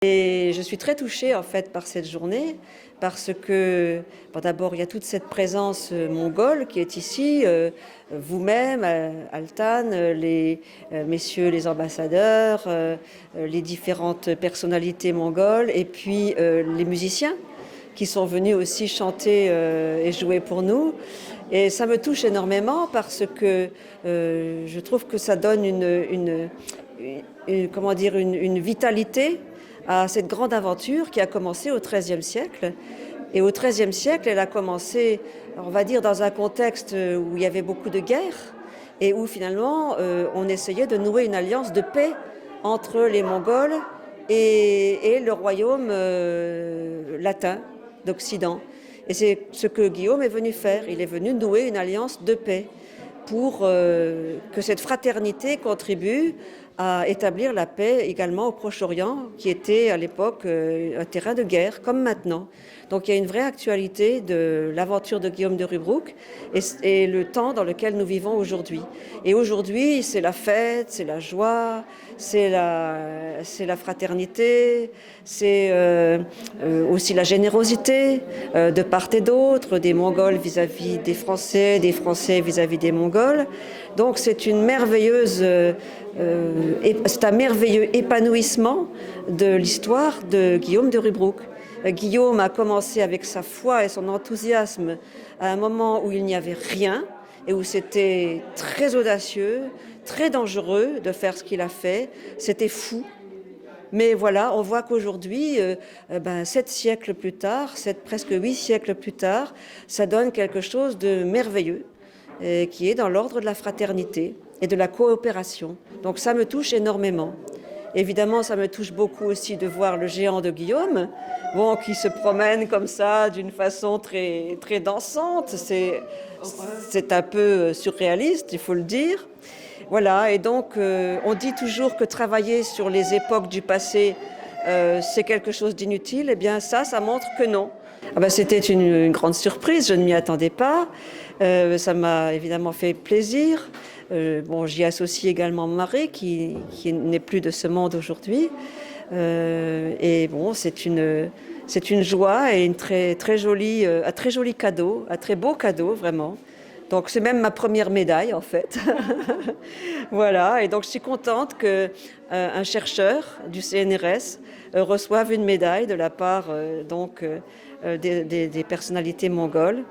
Et je suis très touchée en fait par cette journée parce que d'abord il y a toute cette présence mongole qui est ici, vous-même, Altan, les messieurs les ambassadeurs, les différentes personnalités mongoles et puis les musiciens qui sont venus aussi chanter et jouer pour nous. Et ça me touche énormément parce que je trouve que ça donne comment dire, une vitalité à cette grande aventure qui a commencé au XIIIe siècle. Et au XIIIe siècle, elle a commencé, on va dire, dans un contexte où il y avait beaucoup de guerres et où finalement on essayait de nouer une alliance de paix entre les Mongols et le royaume latin d'Occident. Et c'est ce que Guillaume est venu faire. Il est venu nouer une alliance de paix pour que cette fraternité contribue à établir la paix également au Proche-Orient, qui était à l'époque un terrain de guerre, comme maintenant. Donc il y a une vraie actualité de l'aventure de Guillaume de Rubruck et le temps dans lequel nous vivons aujourd'hui. Et aujourd'hui, c'est la fête, c'est la joie, c'est la fraternité, c'est aussi la générosité de part et d'autre, des Mongols vis-à-vis des Français vis-à-vis des Mongols. Donc c'est une merveilleuse, c'est un merveilleux épanouissement de l'histoire de Guillaume de Rubruck. Guillaume a commencé avec sa foi et son enthousiasme à un moment où il n'y avait rien et où c'était très audacieux, très dangereux de faire ce qu'il a fait. C'était fou. Mais voilà, on voit qu'aujourd'hui, 7 siècles plus tard, presque 8 siècles plus tard, ça donne quelque chose de merveilleux qui est dans l'ordre de la fraternité et de la coopération. Donc ça me touche énormément. Évidemment, ça me touche beaucoup aussi de voir le géant de Guillaume, qui se promène comme ça d'une façon très, très dansante. C'est un peu surréaliste, il faut le dire. Voilà, et donc on dit toujours que travailler sur les époques du passé, c'est quelque chose d'inutile. Eh bien ça montre que non. C'était une grande surprise, je ne m'y attendais pas. Ça m'a évidemment fait plaisir. J'y associe également mon mari qui n'est plus de ce monde aujourd'hui. C'est une joie et un très joli cadeau, un très beau cadeau vraiment. Donc c'est même ma première médaille en fait. Voilà, et donc je suis contente qu'un chercheur du CNRS reçoive une médaille de la part des personnalités mongoles.